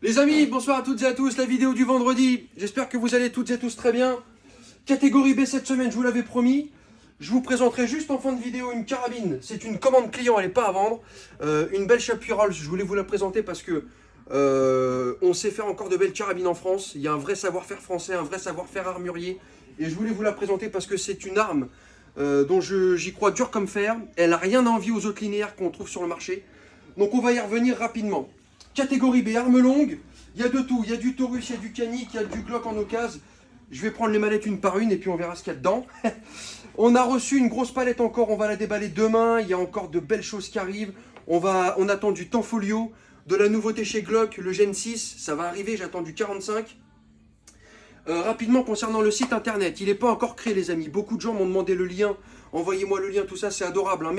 Les amis, bonsoir à toutes et à tous, la vidéo du vendredi. J'espère que vous allez toutes et tous très bien. Catégorie B cette semaine, je vous l'avais promis. Je vous présenterai juste en fin de vidéo une carabine. C'est une commande client, elle n'est pas à vendre. Une belle Chapuis-Rolls, je voulais vous la présenter parce que on sait faire encore de belles carabines en France. Il y a un vrai savoir-faire français, un vrai savoir-faire armurier. Et je voulais vous la présenter parce que c'est une arme dont j'y crois dur comme fer. Elle n'a rien à envier aux autres linéaires qu'on trouve sur le marché. Donc on va y revenir rapidement. Catégorie B, arme longue, il y a de tout, il y a du Taurus, il y a du Canik, il y a du Glock en occasion. Je vais prendre les mallettes une par une et puis on verra ce qu'il y a dedans. On a reçu une grosse palette encore, on va la déballer demain, il y a encore de belles choses qui arrivent. On attend du Tanfolio, de la nouveauté chez Glock, le Gen 6, ça va arriver, j'attends du 45. Rapidement concernant le site internet, il n'est pas encore créé les amis, beaucoup de gens m'ont demandé le lien, envoyez-moi le lien, tout ça c'est adorable, hein.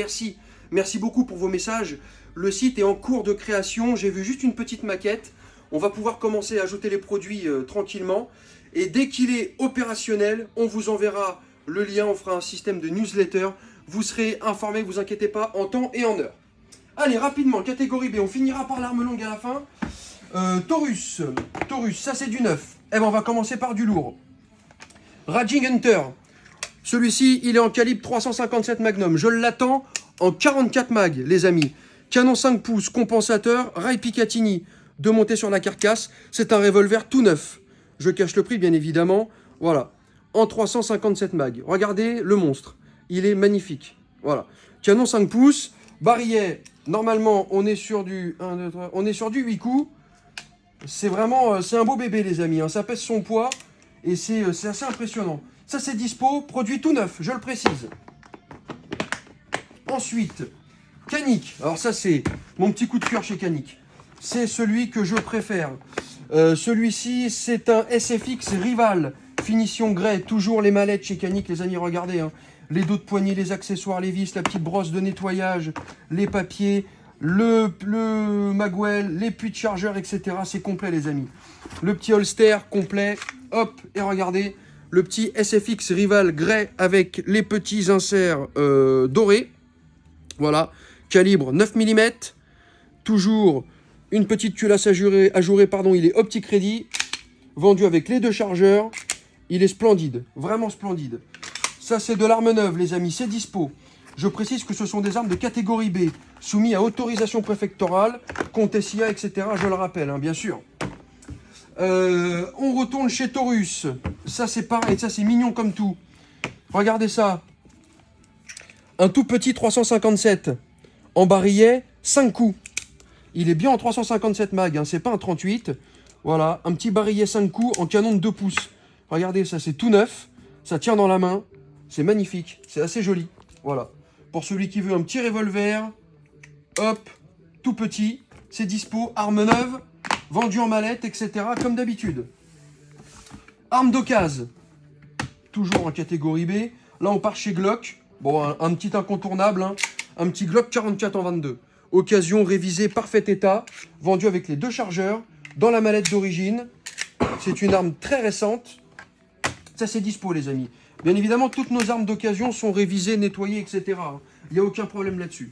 Merci beaucoup pour vos messages. Le site est en cours de création, j'ai vu juste une petite maquette, on va pouvoir commencer à ajouter les produits tranquillement, et dès qu'il est opérationnel, on vous enverra le lien, on fera un système de newsletter, vous serez informés, vous inquiétez pas, en temps et en heure. Allez, rapidement, catégorie B, on finira par l'arme longue à la fin. Taurus, ça c'est du neuf. Eh ben on va commencer par du lourd. Raging Hunter, celui-ci il est en calibre 357 Magnum, je l'attends en 44 mag les amis. Canon 5 pouces, compensateur, rail Picatinny, de monter sur la carcasse, c'est un revolver tout neuf. Je cache le prix bien évidemment, voilà, en 357 mag. Regardez le monstre, il est magnifique, voilà. Canon 5 pouces, barillet, normalement on est sur du 1, 2, 3, on est sur du 8 coups. C'est vraiment, c'est un beau bébé les amis, hein. Ça pèse son poids et c'est assez impressionnant. Ça c'est dispo, produit tout neuf, je le précise. Ensuite, Canik, alors ça c'est mon petit coup de cœur chez Canik. C'est celui que je préfère. Celui-ci c'est un SFX Rival, finition grès, toujours les mallettes chez Canik les amis, regardez. Hein. Les dos de poignée, les accessoires, les vis, la petite brosse de nettoyage, les papiers, le magwell, les puits de chargeur, etc. C'est complet les amis. Le petit holster complet, hop, et regardez, le petit SFX Rival grès avec les petits inserts dorés. Voilà, calibre 9 mm, toujours une petite culasse ajourée, pardon, il est OptiCrédit, vendu avec les deux chargeurs, il est splendide, vraiment splendide. Ça c'est de l'arme neuve les amis, c'est dispo. Je précise que ce sont des armes de catégorie B, soumis à autorisation préfectorale, compte SIA, etc. Je le rappelle, hein, bien sûr. On retourne chez Taurus. Ça c'est pareil, ça c'est mignon comme tout. Regardez ça. Un tout petit 357 en barillet, 5 coups. Il est bien en 357 mag, hein, c'est pas un 38. Voilà, un petit barillet 5 coups en canon de 2 pouces. Regardez, ça c'est tout neuf. Ça tient dans la main. C'est magnifique, c'est assez joli. Voilà. Pour celui qui veut un petit revolver, hop, tout petit, c'est dispo, arme neuve, vendu en mallette, etc. comme d'habitude. Arme d'occasion, toujours en catégorie B. Là on part chez Glock. Bon, un petit incontournable, hein. Un petit Glock 44 en 22. Occasion révisée, parfait état, vendu avec les deux chargeurs, dans la mallette d'origine. C'est une arme très récente. Ça c'est dispo les amis. Bien évidemment, toutes nos armes d'occasion sont révisées, nettoyées, etc. Il n'y a aucun problème là-dessus.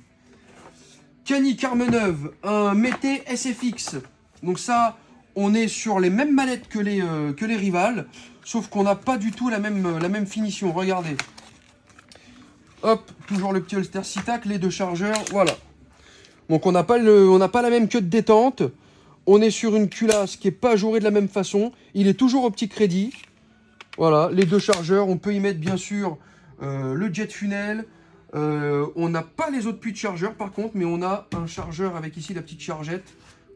Canik arme neuve, un Mété SFX. Donc ça, on est sur les mêmes mallettes que les rivales, sauf qu'on n'a pas du tout la même finition. Regardez. Hop, toujours le petit holster SITAC, les deux chargeurs, voilà. Donc on n'a pas la même queue de détente. On est sur une culasse qui n'est pas ajourée de la même façon. Il est toujours OptiCrédit. Voilà, les deux chargeurs. On peut y mettre bien sûr le jet funnel. On n'a pas les autres puits de chargeur par contre, mais on a un chargeur avec ici la petite chargette.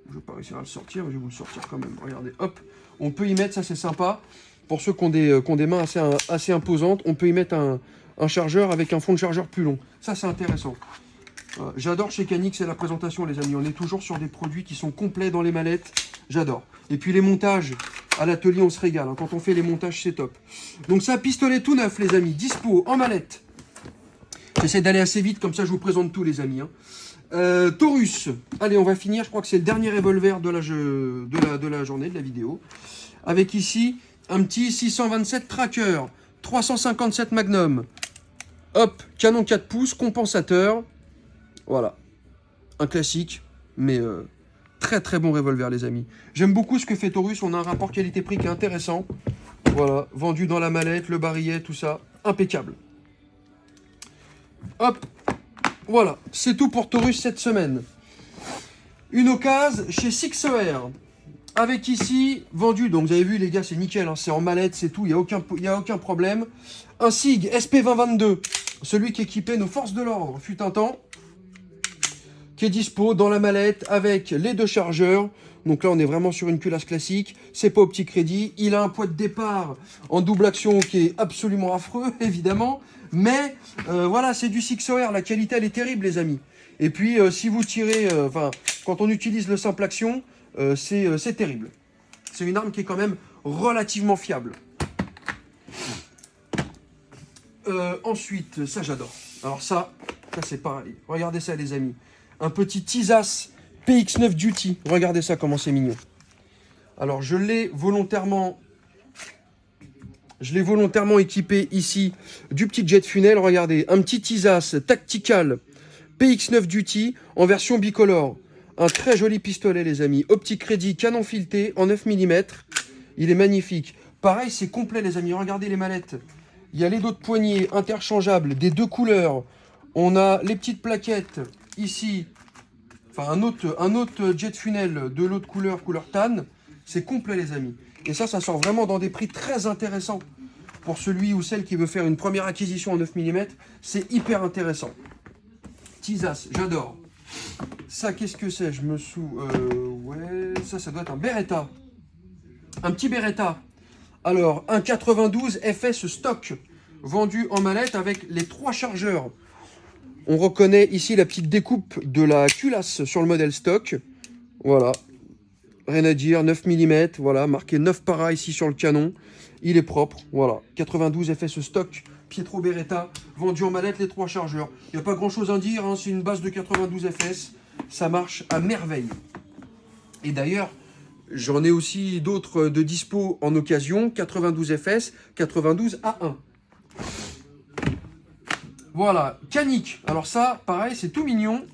Je ne vais pas réussir à le sortir, mais je vais vous le sortir quand même. Regardez, hop, on peut y mettre, ça c'est sympa. Pour ceux qui ont des mains assez imposantes, on peut y mettre un chargeur avec un fond de chargeur plus long. Ça c'est intéressant. J'adore chez Canik, c'est la présentation les amis. On est toujours sur des produits qui sont complets dans les mallettes. J'adore. Et puis les montages, à l'atelier on se régale. Hein. Quand on fait les montages c'est top. Donc ça, pistolet tout neuf les amis, dispo en mallette. J'essaie d'aller assez vite, comme ça je vous présente tout les amis. Hein. Taurus, allez on va finir, je crois que c'est le dernier revolver de la journée, de la vidéo. Avec ici un petit 627 Tracker, 357 Magnum. Hop, canon 4 pouces, compensateur. Voilà, un classique, mais Très très bon revolver les amis. J'aime beaucoup ce que fait Taurus, on a un rapport qualité-prix qui est intéressant. Voilà, vendu dans la mallette, le barillet, tout ça, impeccable. Hop, voilà, c'est tout pour Taurus cette semaine. Une occasion chez Sixer, avec ici, vendu, donc vous avez vu les gars, c'est nickel, hein, c'est en mallette, c'est tout, il n'y a aucun problème. Un SIG SP2022, celui qui équipait nos forces de l'ordre, fut un temps, qui est dispo dans la mallette avec les deux chargeurs. Donc là, on est vraiment sur une culasse classique. C'est pas au petit crédit. Il a un poids de départ en double action qui est absolument affreux, évidemment. Mais voilà, c'est du Sixer. La qualité, elle est terrible, les amis. Et puis, si vous tirez... quand on utilise le simple action, c'est terrible. C'est une arme qui est quand même relativement fiable. Ensuite, ça, j'adore. Alors ça c'est pareil. Regardez ça, les amis. Un petit Tisas PX9 Duty. Regardez ça, comment c'est mignon. Alors, je l'ai volontairement équipé ici du petit jet funnel. Regardez, un petit Tisas Tactical PX9 Duty en version bicolore. Un très joli pistolet, les amis. Optique crédit, canon fileté en 9 mm. Il est magnifique. Pareil, c'est complet, les amis. Regardez les mallettes. Il y a les dos de poignée interchangeables des deux couleurs. On a les petites plaquettes ici. Enfin, un autre jet funnel de l'autre couleur, couleur tan. C'est complet, les amis. Et ça sort vraiment dans des prix très intéressants. Pour celui ou celle qui veut faire une première acquisition en 9 mm, c'est hyper intéressant. Tisas, j'adore. Ça, qu'est-ce que c'est? Je me ouais, ça doit être un Beretta. Un petit Beretta. Alors, un 92 FS stock, vendu en mallette avec les 3 chargeurs. On reconnaît ici la petite découpe de la culasse sur le modèle stock. Voilà. Rien à dire, 9 mm, voilà, marqué 9 para ici sur le canon. Il est propre, voilà. 92 FS stock, Pietro Beretta, vendu en mallette, les 3 chargeurs. Il n'y a pas grand chose à dire, hein, c'est une base de 92 FS. Ça marche à merveille. Et d'ailleurs, j'en ai aussi d'autres de dispo en occasion, 92 FS, 92 A1. Voilà, Canic. Alors ça, pareil, c'est tout mignon.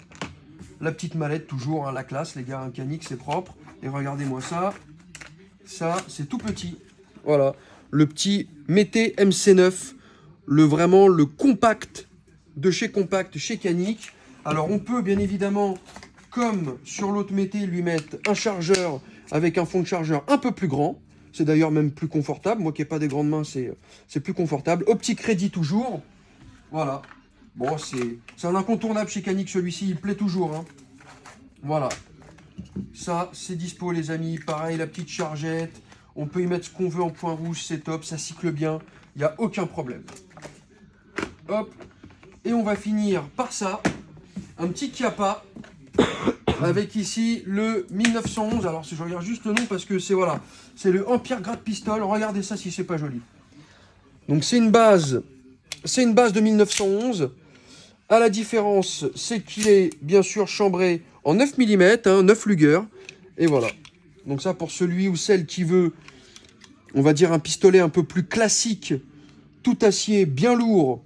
La petite mallette, toujours, hein, la classe, les gars, un Canic, c'est propre. Et regardez-moi ça. Ça, c'est tout petit. Voilà, le petit Mété MC9. Vraiment le compact de chez Compact, chez Canic. Alors, on peut, bien évidemment, comme sur l'autre Mété, lui mettre un chargeur avec un fond de chargeur un peu plus grand. C'est d'ailleurs même plus confortable. Moi qui n'ai pas des grandes mains, c'est plus confortable. Optique crédit toujours. Voilà. Bon, c'est un incontournable chez Canic, celui-ci, il plaît toujours. Hein. Voilà. Ça, c'est dispo, les amis. Pareil, la petite chargette. On peut y mettre ce qu'on veut en point rouge, c'est top, ça cycle bien. Il n'y a aucun problème. Hop. Et on va finir par ça. Un petit Chiappa. Avec ici le 1911. Alors, je regarde juste le nom parce que c'est voilà, c'est le Empire Grade Pistol. Regardez ça si c'est pas joli. Donc, c'est une base de 1911. À la différence, c'est qu'il est bien sûr chambré en 9 mm, hein, 9 Luger. Et voilà. Donc ça, pour celui ou celle qui veut, on va dire, un pistolet un peu plus classique, tout acier, bien lourd,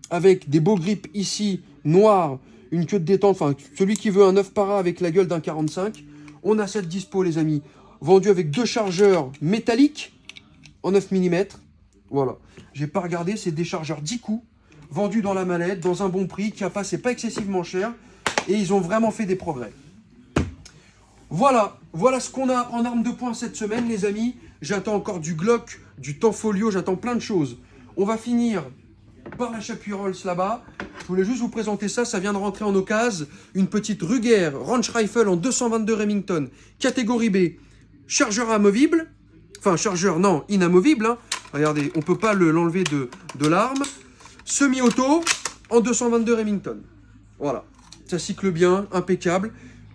avec des beaux grips ici, noirs, une queue de détente, enfin, celui qui veut un 9 para avec la gueule d'un 45, on a cette dispo, les amis. Vendu avec 2 chargeurs métalliques en 9 mm. Voilà. J'ai pas regardé, c'est des chargeurs 10 coups. Vendu dans la mallette, dans un bon prix, Chiappa, c'est pas excessivement cher, et ils ont vraiment fait des progrès. Voilà ce qu'on a en arme de poing cette semaine, les amis. J'attends encore du Glock, du Tanfoglio, j'attends plein de choses. On va finir par la Chapuis Rolls là-bas. Je voulais juste vous présenter ça, ça vient de rentrer en occasion. Une petite Ruger Ranch Rifle en 222 Remington, catégorie B, chargeur amovible, enfin chargeur non, inamovible, hein. Regardez, on peut pas l'enlever de l'arme. Semi-auto en 222 Remington. Voilà, ça cycle bien, impeccable.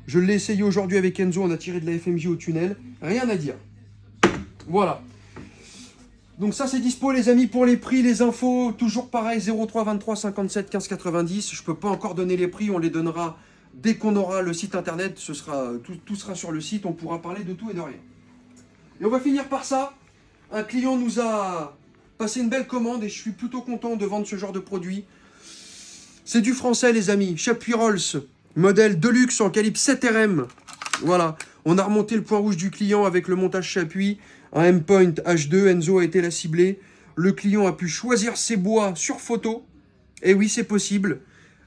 Je l'ai essayé aujourd'hui avec Enzo, on a tiré de la FMJ au tunnel. Rien à dire. Voilà. Donc ça c'est dispo les amis pour les prix, les infos. Toujours pareil, 03 23 57 15 90. Je peux pas encore donner les prix, on les donnera dès qu'on aura le site internet. Tout sera sur le site, on pourra parler de tout et de rien. Et on va finir par ça. Un client nous a passé une belle commande et je suis plutôt content de vendre ce genre de produit. C'est du français les amis, Chapuis Rolls, modèle Deluxe en calibre 7 RM. Voilà, On a remonté le point rouge du client avec le montage chapuis, un M-Point H2, Enzo a été la ciblée. Le client a pu choisir ses bois sur photo. Et oui, c'est possible.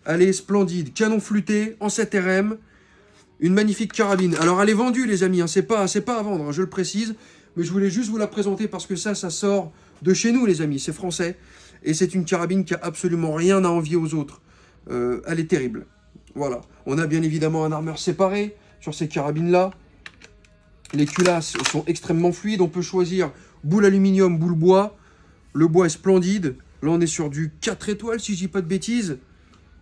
Elle est splendide. Canon flûté en 7RM. Une magnifique carabine. Alors, elle est vendue, les amis. Hein. C'est pas à vendre, hein, je le précise. Mais je voulais juste vous la présenter parce que ça sort de chez nous, les amis. C'est français. Et c'est une carabine qui a absolument rien à envier aux autres. Elle est terrible. Voilà. On a bien évidemment un armeur séparé sur ces carabines-là. Les culasses sont extrêmement fluides. On peut choisir boule aluminium, boule bois. Le bois est splendide. Là, on est sur du 4 étoiles, si je dis pas de bêtises.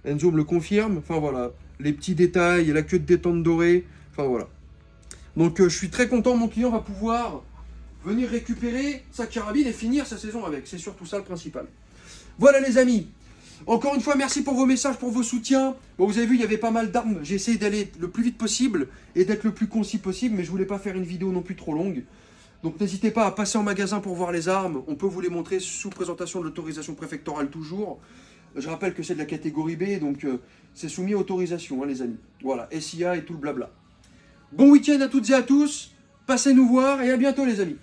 Enzo me le confirme. Enfin, voilà. Les petits détails, la queue de détente dorée. Enfin, voilà. Donc, je suis très content. Mon client va pouvoir venir récupérer sa carabine et finir sa saison avec. C'est surtout ça le principal. Voilà, les amis. Encore une fois, merci pour vos messages, pour vos soutiens. Bon, vous avez vu, il y avait pas mal d'armes. J'ai essayé d'aller le plus vite possible et d'être le plus concis possible, mais je voulais pas faire une vidéo non plus trop longue. Donc n'hésitez pas à passer en magasin pour voir les armes. On peut vous les montrer sous présentation de l'autorisation préfectorale toujours. Je rappelle que c'est de la catégorie B, donc c'est soumis à autorisation, hein, les amis. Voilà, SIA et tout le blabla. Bon week-end à toutes et à tous. Passez nous voir et à bientôt, les amis.